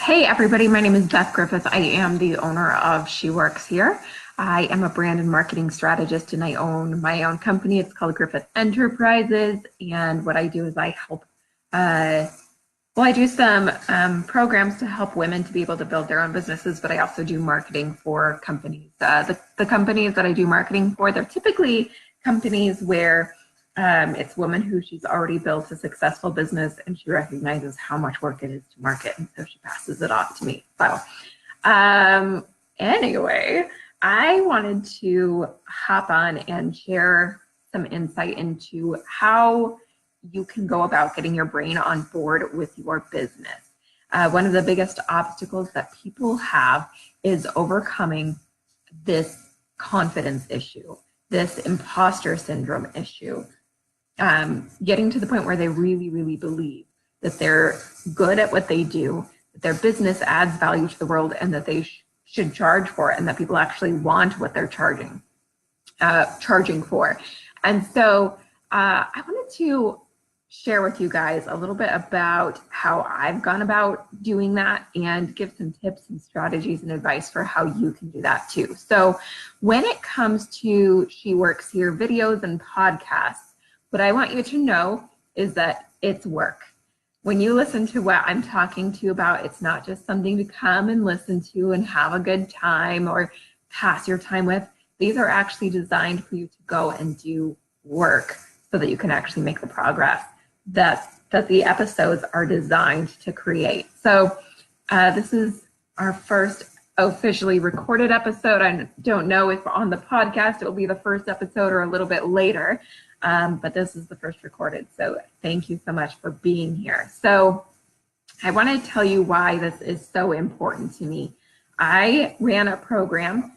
Hey everybody, my name is Beth Griffith. I am the owner of She Works Here. I am a brand and marketing strategist and I own my own company. It's called Griffith Enterprises. And what I do is I help, I do some programs to help women to be able to build their own businesses, but I also do marketing for companies. The companies that I do marketing for, they're typically companies where it's a woman who she's already built a successful business and she recognizes how much work it is to market, and so she passes it off to me. So anyway, I wanted to hop on and share some insight into how you can go about getting your brain on board with your business. One of the biggest obstacles that people have is overcoming this confidence issue, this imposter syndrome issue. Getting to the point where they really, really believe that they're good at what they do, that their business adds value to the world, and that they should charge for it, and that people actually want what they're charging for. And so I wanted to share with you guys a little bit about how I've gone about doing that and give some tips and strategies and advice for how you can do that too. So when it comes to She Works Here videos and podcasts, what I want you to know is that it's work. When you listen to what I'm talking to you about, it's not just something to come and listen to and have a good time or pass your time with. These are actually designed for you to go and do work so that you can actually make the progress that the episodes are designed to create. So this is our first officially recorded episode. I don't know if on the podcast it will be the first episode or a little bit later. But this is the first recorded. So thank you so much for being here. So I want to tell you why this is so important to me. I ran a program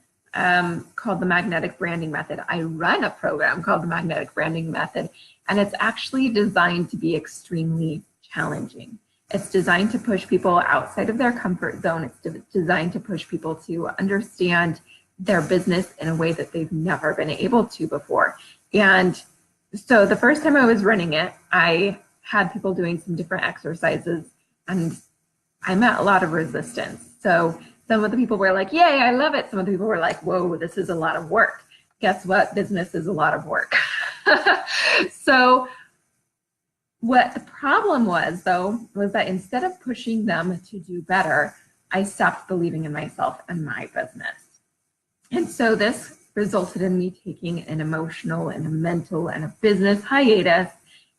called the Magnetic Branding Method. I run a program called the Magnetic Branding Method, and it's actually designed to be extremely challenging. It's designed to push people outside of their comfort zone. It's designed to push people to understand their business in a way that they've never been able to before. And so the first time I was running it, I had people doing some different exercises and I met a lot of resistance. So some of the people were like, yay, I love it. Some of the people were like, whoa, this is a lot of work. Guess what? Business is a lot of work. So what the problem was, though, was that instead of pushing them to do better, I stopped believing in myself and my business. And so this resulted in me taking an emotional and a mental and a business hiatus.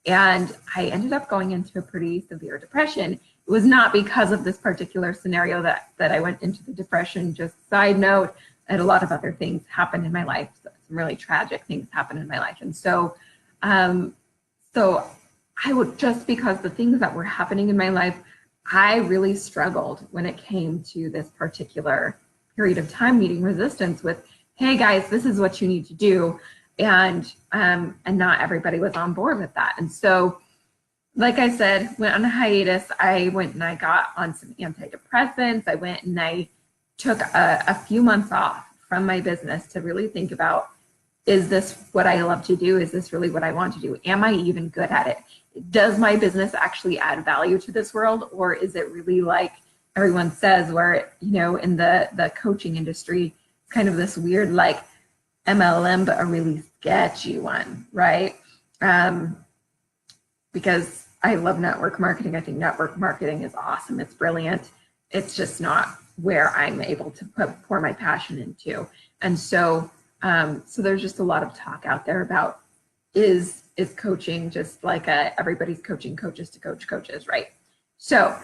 And I ended up going into a pretty severe depression. It was not because of this particular scenario that I went into the depression. Just side note, I had a lot of other things happen in my life. So some really tragic things happened in my life. And so, I would, just because the things that were happening in my life, I really struggled when it came to this particular period of time meeting resistance with, hey guys, this is what you need to do. And not everybody was on board with that. And so, like I said, went on a hiatus. I went and I got on some antidepressants. I went and I took a few months off from my business to really think about, is this what I love to do? Is this really what I want to do? Am I even good at it? Does my business actually add value to this world? Or is it really like everyone says, where, you know, in the coaching industry, kind of this weird like MLM, but a really sketchy one, right? Because I love network marketing. I think network marketing is awesome. It's brilliant. It's just not where I'm able to pour my passion into. And so, so there's just a lot of talk out there about is coaching just like everybody's coaching coaches to coach coaches, right? So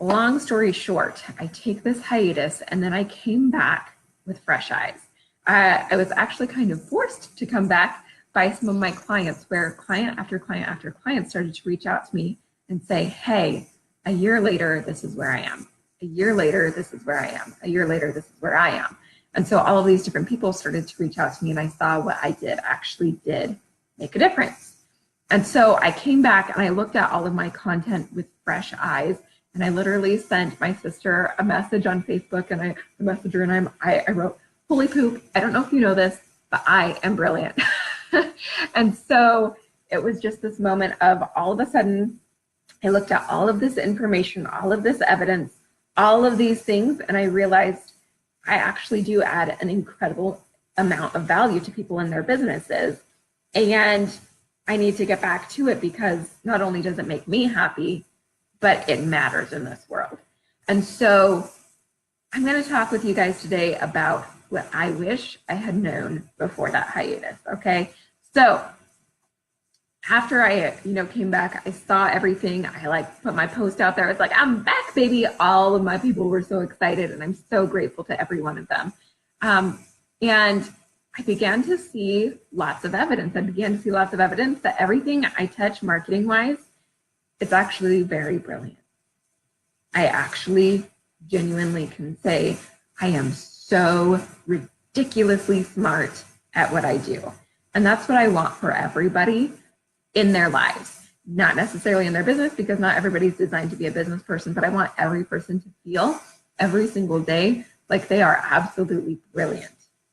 long story short, I take this hiatus and then I came back with fresh eyes. I was actually kind of forced to come back by some of my clients, where client after client after client started to reach out to me and say, hey, a year later, this is where I am. A year later, this is where I am. A year later, this is where I am. And so all of these different people started to reach out to me, and I saw what I did actually did make a difference. And so I came back and I looked at all of my content with fresh eyes. And I literally sent my sister a message on Facebook, and I wrote, holy poop, I don't know if you know this, but I am brilliant. And so it was just this moment of all of a sudden, I looked at all of this information, all of this evidence, all of these things, and I realized I actually do add an incredible amount of value to people in their businesses. And I need to get back to it because not only does it make me happy, but it matters in this world. And so I'm going to talk with you guys today about what I wish I had known before that hiatus. Okay. So after I, came back, I saw everything. I put my post out there. It's like, I'm back, baby. All of my people were so excited, and I'm so grateful to every one of them. And I began to see lots of evidence. That everything I touch marketing-wise, it's actually very brilliant. I actually genuinely can say I am so ridiculously smart at what I do. And that's what I want for everybody in their lives, not necessarily in their business, because not everybody's designed to be a business person, but I want every person to feel every single day like they are absolutely brilliant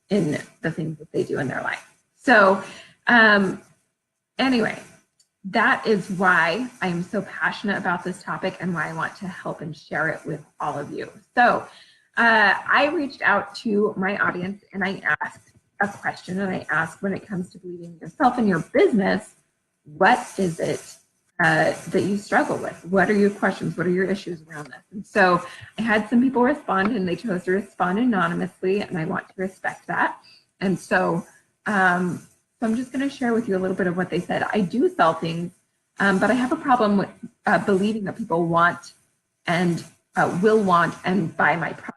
in the things that they do in their life. So anyway, that is why I am so passionate about this topic and why I want to help and share it with all of you. So I reached out to my audience and I asked a question, and I asked, when it comes to believing in yourself and your business, what is it that you struggle with? What are your questions? What are your issues around this? And so I had some people respond, and they chose to respond anonymously, and I want to respect that. And so I'm just going to share with you a little bit of what they said. I do sell things, but I have a problem with believing that people want and will want and buy my product.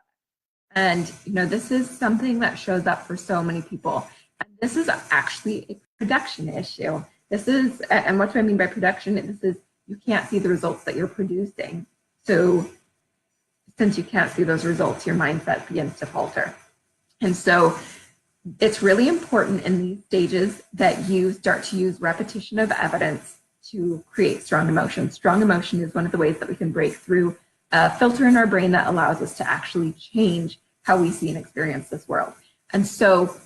And, this is something that shows up for so many people. And this is actually a production issue. This is, and what do I mean by production? This is, you can't see the results that you're producing. So since you can't see those results, your mindset begins to falter. And so it's really important in these stages that you start to use repetition of evidence to create strong emotion. Strong emotion is one of the ways that we can break through a filter in our brain that allows us to actually change how we see and experience this world. And so,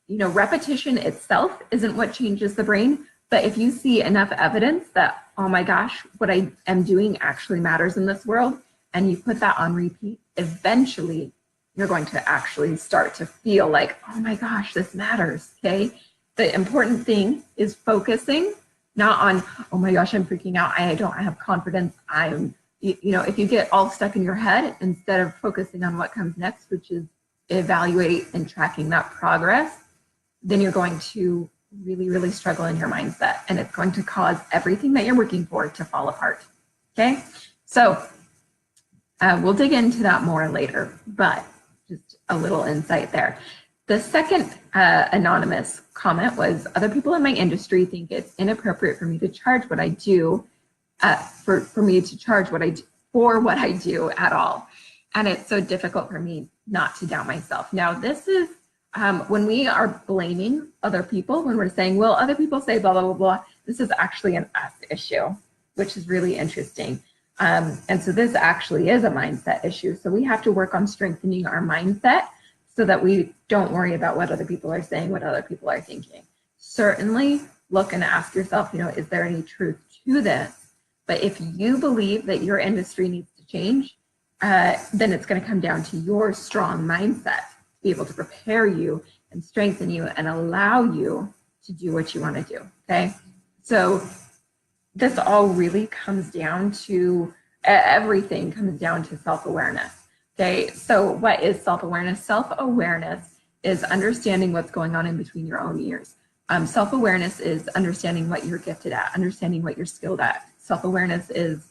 repetition itself isn't what changes the brain, but if you see enough evidence that, oh my gosh, what I am doing actually matters in this world, and you put that on repeat, eventually you're going to actually start to feel like, oh my gosh, this matters, okay? The important thing is focusing, not on, oh my gosh, I'm freaking out, I don't have confidence, if you get all stuck in your head, instead of focusing on what comes next, which is evaluate and tracking that progress, then you're going to really, really struggle in your mindset, and it's going to cause everything that you're working for to fall apart, okay? So we'll dig into that more later, but just a little insight there. The second anonymous comment was, other people in my industry think it's inappropriate for me to charge what I do, for me to charge what I do for what I do at all. And it's so difficult for me not to doubt myself. Now, this is when we are blaming other people, when we're saying, well, other people say blah, blah, blah, blah, this is actually an us issue, which is really interesting. And so this actually is a mindset issue. So we have to work on strengthening our mindset so that we don't worry about what other people are saying, what other people are thinking. Certainly look and ask yourself, is there any truth to this? But if you believe that your industry needs to change, then it's going to come down to your strong mindset to be able to prepare you and strengthen you and allow you to do what you want to do, okay? So this all really comes down to, everything comes down to self-awareness, okay? So what is self-awareness? Self-awareness is understanding what's going on in between your own ears. Self-awareness is understanding what you're gifted at, understanding what you're skilled at. Self-awareness is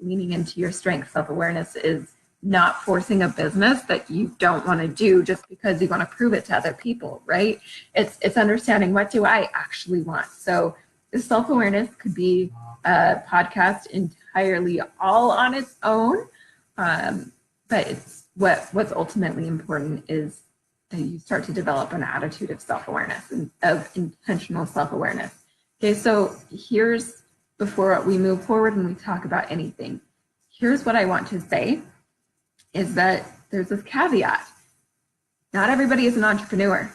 leaning into your strengths. Self-awareness is not forcing a business that you don't want to do just because you want to prove it to other people, right? It's understanding, what do I actually want? So self-awareness could be a podcast entirely all on its own, but it's what's ultimately important is that you start to develop an attitude of self-awareness and of intentional self-awareness. Okay, so here's, before we move forward and we talk about anything, here's what I want to say is that there's this caveat. Not everybody is an entrepreneur,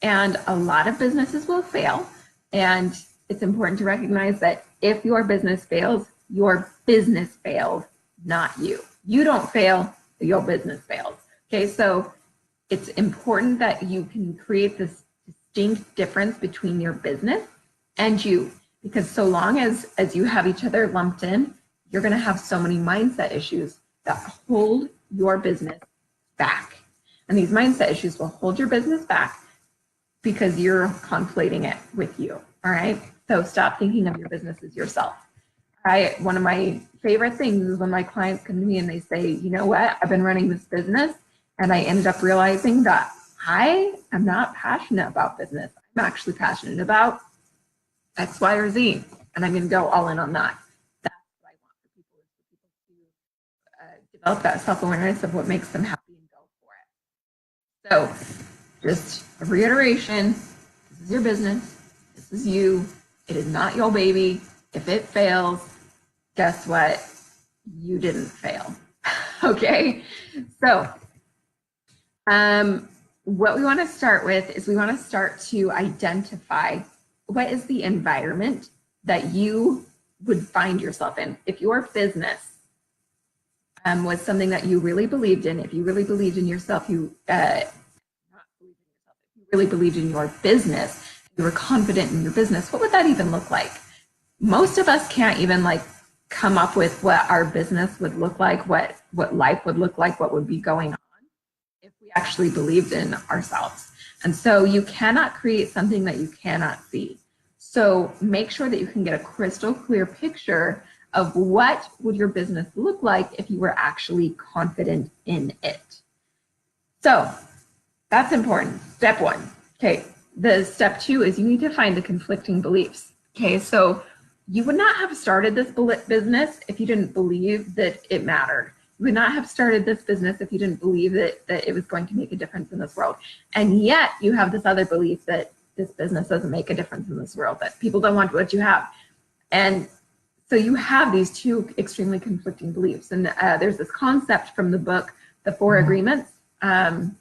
and a lot of businesses will fail. And it's important to recognize that if your business fails, your business fails, not you. You don't fail, your business fails. Okay, so it's important that you can create this distinct difference between your business and you, because so long as you have each other lumped in, you're going to have so many mindset issues that hold your business back. And these mindset issues will hold your business back because you're conflating it with you. All right. So stop thinking of your business as yourself. One of my favorite things is when my clients come to me and they say, you know what, I've been running this business and I ended up realizing that I am not passionate about business. I'm actually passionate about X, Y, or Z. And I'm going to go all in on that. That's what I want for people, is for people to develop that self-awareness of what makes them happy and go for it. So just a reiteration, this is your business. This is you. It is not your baby. If it fails, guess what? You didn't fail. Okay. So what we want to start with is we want to start to identify what is the environment that you would find yourself in. If your business was something that you really believed in, if you really believed in yourself, if you really believed in your business, you were confident in your business, what would that even look like? Most of us can't even come up with what our business would look like, what life would look like, what would be going on if we actually believed in ourselves. And so you cannot create something that you cannot see. So make sure that you can get a crystal clear picture of what would your business look like if you were actually confident in it. So that's important. Step one. Okay. The step two is you need to find the conflicting beliefs. Okay. So you would not have started this business if you didn't believe that it mattered. You would not have started this business if you didn't believe that it was going to make a difference in this world. And yet you have this other belief that this business doesn't make a difference in this world, that people don't want what you have. And so you have these two extremely conflicting beliefs. And there's this concept from the book, The Four Agreements, called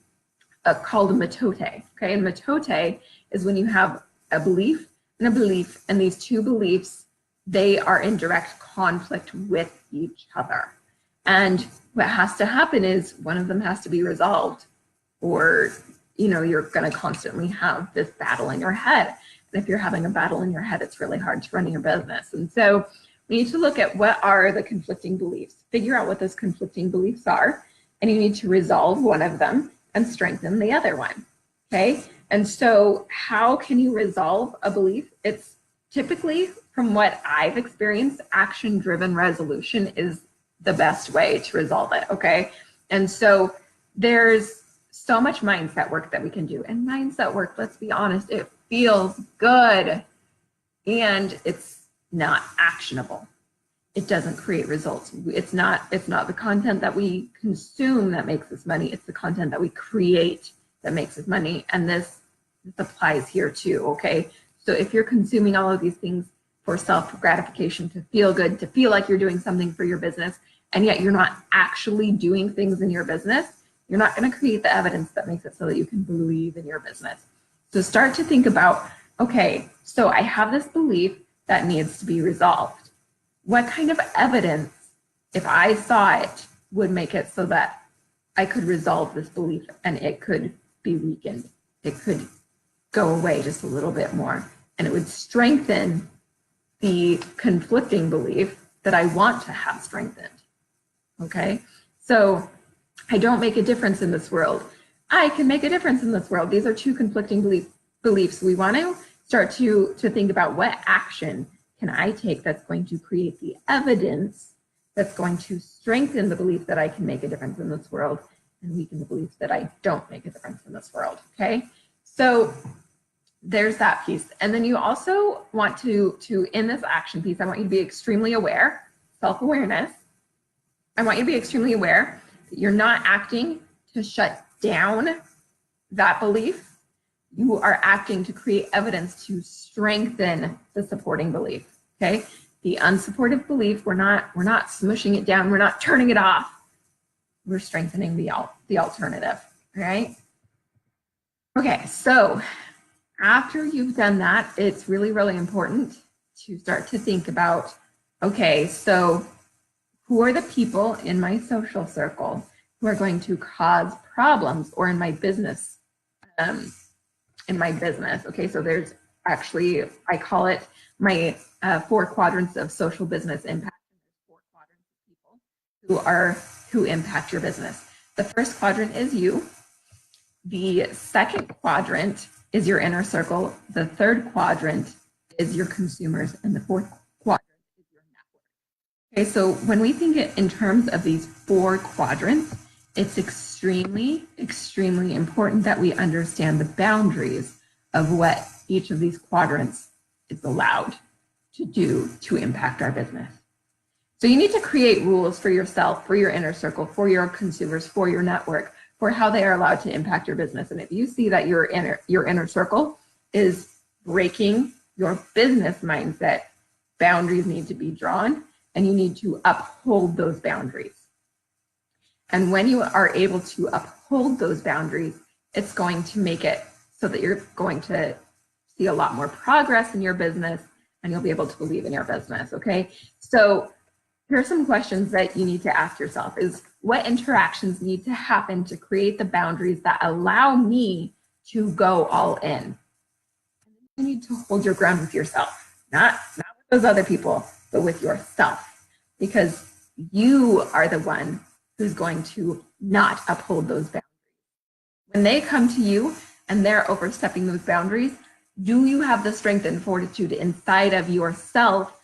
metote. Okay, and metote is when you have a belief, and these two beliefs, they are in direct conflict with each other. And what has to happen is one of them has to be resolved, or you're going to constantly have this battle in your head. And if you're having a battle in your head, it's really hard to run your business. And so we need to look at what are the conflicting beliefs, figure out what those conflicting beliefs are, and you need to resolve one of them and strengthen the other one. Okay. And so how can you resolve a belief? It's typically, from what I've experienced, action-driven resolution is the best way to resolve it. Okay. And so there's so much mindset work that we can do. And mindset work, let's be honest, it feels good and it's not actionable. It doesn't create results. It's not the content that we consume that makes us money. It's the content that we create that makes us money. And this applies here too. Okay. So if you're consuming all of these things for self-gratification, to feel good, to feel like you're doing something for your business, and yet you're not actually doing things in your business, you're not going to create the evidence that makes it so that you can believe in your business. So start to think about, okay, so I have this belief that needs to be resolved. What kind of evidence, if I saw it, would make it so that I could resolve this belief and it could be weakened? It could go away just a little bit more, and it would strengthen the conflicting belief that I want to have strengthened. Okay, so I don't make a difference in this world. I can make a difference in this world. These are two conflicting beliefs. We want to start to think about what action can I take that's going to create the evidence that's going to strengthen the belief that I can make a difference in this world and weaken the belief that I don't make a difference in this world. Okay, so there's that piece. And then you also want to in this action piece, I want you to be extremely aware, self-awareness. I want you to be extremely aware that you're not acting to shut down that belief. You are acting to create evidence to strengthen the supporting belief. Okay, the unsupportive belief, we're not smushing it down, we're not turning it off. We're strengthening the alternative. Right? Okay, so after you've done that, it's really, really important to start to think about, okay, so who are the people in my social circle who are going to cause problems, or in my business, okay? So there's actually, I call it my 4 quadrants of social business impact. There's 4 quadrants of people who impact your business. The first quadrant is you. The second quadrant is your inner circle. The third quadrant is your consumers, and the fourth quadrant is your network. Okay, so when we think in terms of these 4 quadrants, it's extremely, extremely important that we understand the boundaries of what each of these quadrants is allowed to do to impact our business. So you need to create rules for yourself, for your inner circle, for your consumers, for your network, for how they are allowed to impact your business. And if you see that your inner circle is breaking your business mindset, boundaries need to be drawn, and you need to uphold those boundaries. And when you are able to uphold those boundaries, it's going to make it so that you're going to see a lot more progress in your business, and you'll be able to believe in your business, okay? So here are some questions that you need to ask yourself is, what interactions need to happen to create the boundaries that allow me to go all in? You need to hold your ground with yourself, not with those other people, but with yourself, because you are the one who's going to not uphold those boundaries. When they come to you and they're overstepping those boundaries, do you have the strength and fortitude inside of yourself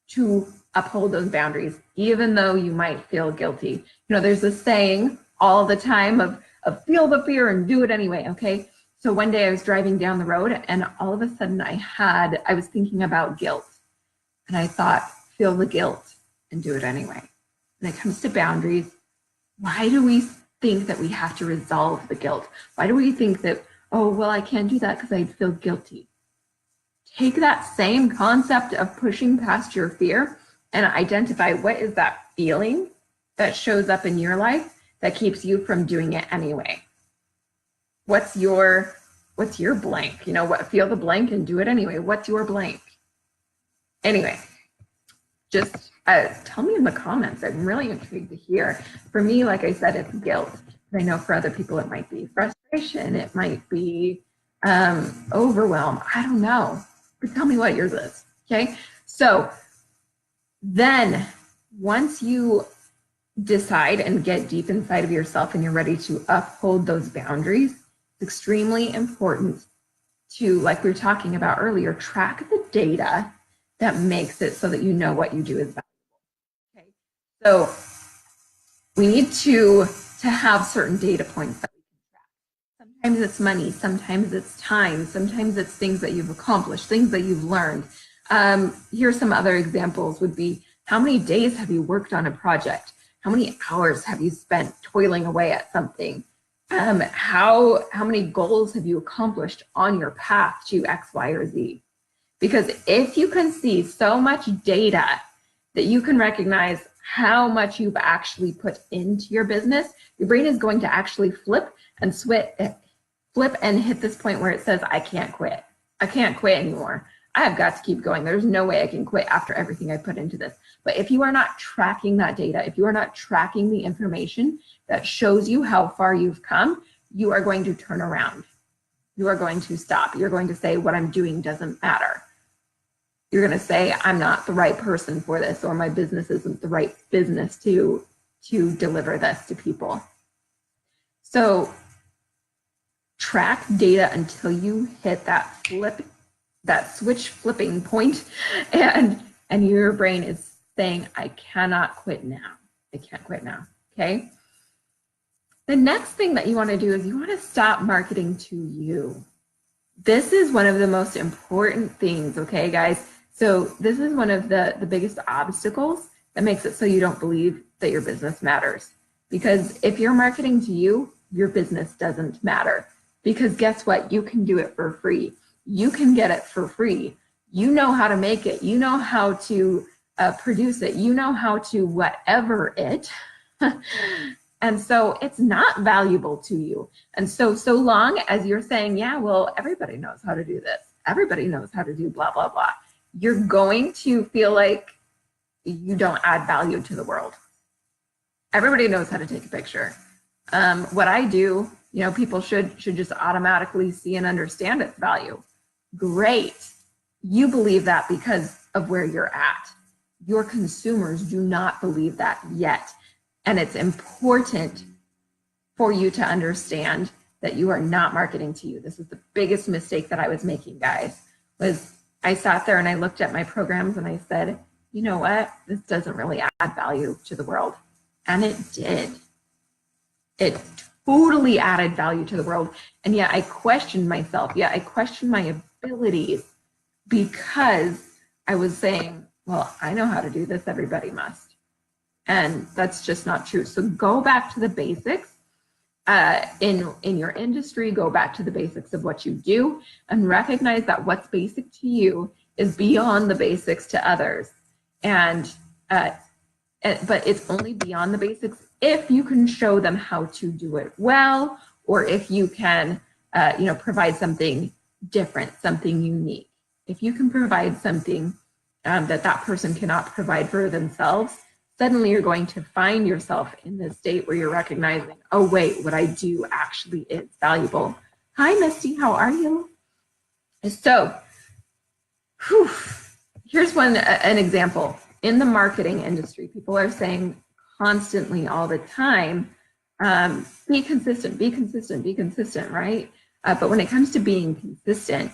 to uphold those boundaries, even though you might feel guilty? You know, there's this saying all the time of feel the fear and do it anyway, okay? So one day I was driving down the road, and all of a sudden I was thinking about guilt, and I thought, feel the guilt and do it anyway. When it comes to boundaries, why do we think that we have to resolve the guilt? Why do we think that, oh, well, I can't do that because I feel guilty? Take that same concept of pushing past your fear and identify what is that feeling that shows up in your life that keeps you from doing it anyway. What's your blank? You know what? Feel the blank and do it anyway. What's your blank? Anyway, just tell me in the comments. I'm really intrigued to hear. For me, like I said, it's guilt. I know for other people it might be frustration. It might be overwhelm. I don't know. But tell me what yours is. Okay. So then once you decide and get deep inside of yourself and you're ready to uphold those boundaries, it's extremely important to, like we were talking about earlier, track the data that makes it so that you know what you do is valuable. Okay. So we need to have certain data points that we can track. Sometimes it's money, sometimes it's time, sometimes it's things that you've accomplished, things that you've learned. Here's some other examples would be, how many days have you worked on a project? How many hours have you spent toiling away at something? How many goals have you accomplished on your path to X, Y, or Z? Because if you can see so much data that you can recognize how much you've actually put into your business, your brain is going to actually flip and hit this point where it says, I can't quit. I can't quit anymore. I have got to keep going. There's no way I can quit after everything I put into this. But if you are not tracking that data, if you are not tracking the information that shows you how far you've come, you are going to turn around. You are going to stop. You're going to say, what I'm doing doesn't matter. You're going to say, I'm not the right person for this, or my business isn't the right business to deliver this to people. So track data until you hit that switch flipping point, and your brain is saying, I cannot quit now. I can't quit now. Okay. The next thing that you want to do is you want to stop marketing to you. This is one of the most important things. Okay, guys. So this is one of the biggest obstacles that makes it so you don't believe that your business matters. Because if you're marketing to you, your business doesn't matter. Because guess what? You can do it for free. You can get it for free. You know how to make it. You know how to produce it. You know how to whatever it. And so it's not valuable to you. And so long as you're saying, yeah, well, everybody knows how to do this. Everybody knows how to do blah, blah, blah. You're going to feel like you don't add value to the world. Everybody knows how to take a picture. What I do, people should just automatically see and understand its value. Great. You believe that because of where you're at. Your consumers do not believe that yet. And it's important for you to understand that you are not marketing to you. This is the biggest mistake that I was making, guys, was I sat there and I looked at my programs and I said, you know what? This doesn't really add value to the world. And it did. It totally added value to the world. And yet I questioned myself. I questioned my abilities because I was saying, well, I know how to do this. Everybody must. And that's just not true. So go back to the basics. In your industry, go back to the basics of what you do and recognize that what's basic to you is beyond the basics to others. But it's only beyond the basics if you can show them how to do it well, or if you can, provide something different, something unique. If you can provide something that person cannot provide for themselves, suddenly you're going to find yourself in this state where you're recognizing, oh, wait, what I do actually is valuable. Hi, Misty, how are you? So, here's an example. In the marketing industry, people are saying constantly all the time, be consistent, be consistent, be consistent, right? But when it comes to being consistent,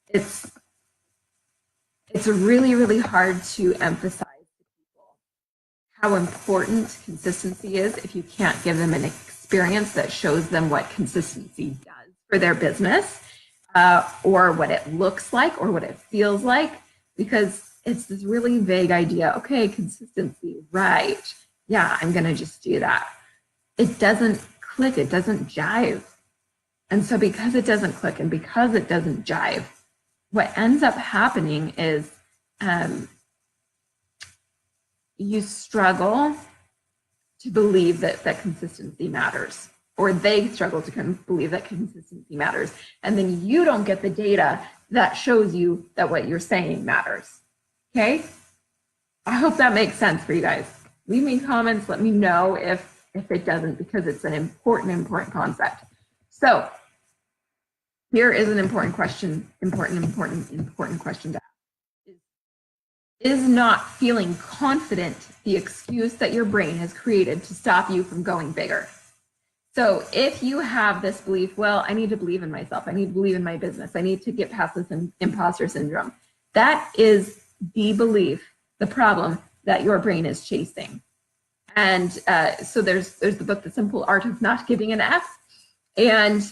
it's really, really hard to emphasize how important consistency is if you can't give them an experience that shows them what consistency does for their business, or what it looks like or what it feels like, because it's this really vague idea. Okay, consistency, right? Yeah, I'm going to just do that. It doesn't click. It doesn't jive. And so because it doesn't click and because it doesn't jive, what ends up happening is you struggle to believe that consistency matters, or they struggle to believe that consistency matters. And then you don't get the data that shows you that what you're saying matters. Okay? I hope that makes sense for you guys. Leave me comments. Let me know if it doesn't, because it's an important concept. So here is an important question, important question to ask. Is not feeling confident the excuse that your brain has created to stop you from going bigger? So if you have this belief, well, I need to believe in myself, I need to believe in my business, I need to get past this imposter syndrome, that is the belief, the problem that your brain is chasing. And so there's the book, The Simple Art of Not Giving an F. And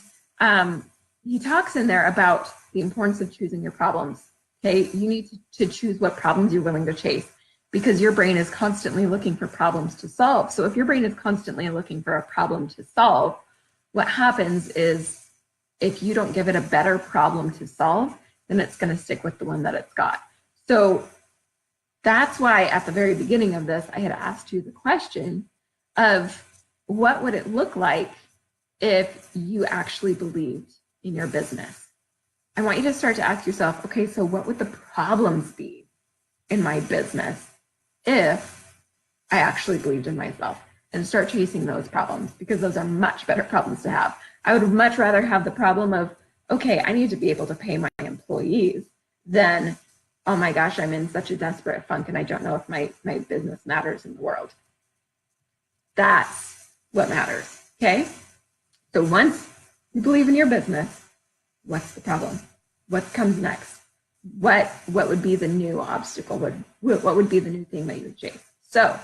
he talks in there about the importance of choosing your problems. Okay, you need to choose what problems you're willing to chase, because your brain is constantly looking for problems to solve. So if your brain is constantly looking for a problem to solve, what happens is if you don't give it a better problem to solve, then it's going to stick with the one that it's got. So that's why at the very beginning of this, I had asked you the question of what would it look like if you actually believed in your business? I want you to start to ask yourself, okay, so what would the problems be in my business if I actually believed in myself? And start chasing those problems, because those are much better problems to have. I would much rather have the problem of, okay, I need to be able to pay my employees, than, oh my gosh, I'm in such a desperate funk and I don't know if my business matters in the world. That's what matters, okay? So once you believe in your business, what's the problem? What comes next? What would be the new obstacle? What would be the new thing that you would chase? So,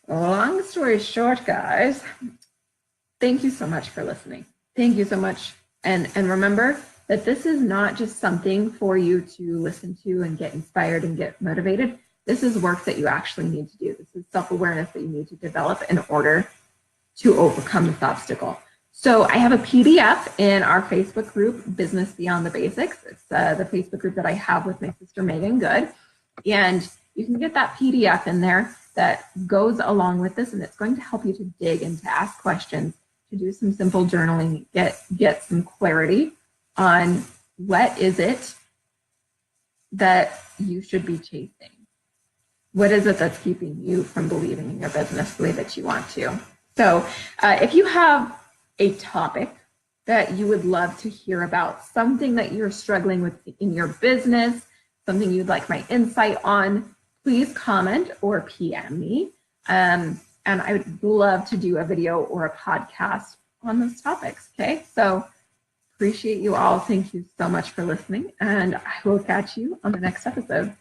long story short, guys, thank you so much for listening. Thank you so much. And remember that this is not just something for you to listen to and get inspired and get motivated. This is work that you actually need to do. This is self-awareness that you need to develop in order to overcome this obstacle. So I have a PDF in our Facebook group, Business Beyond the Basics. It's the Facebook group that I have with my sister, Megan Good. And you can get that PDF in there that goes along with this, and it's going to help you to dig and to ask questions, to do some simple journaling, get some clarity on what is it that you should be chasing. What is it that's keeping you from believing in your business the way that you want to? So if you have a topic that you would love to hear about, something that you're struggling with in your business, something you'd like my insight on, please comment or PM me. And I would love to do a video or a podcast on those topics, okay? So appreciate you all. Thank you so much for listening, and I will catch you on the next episode.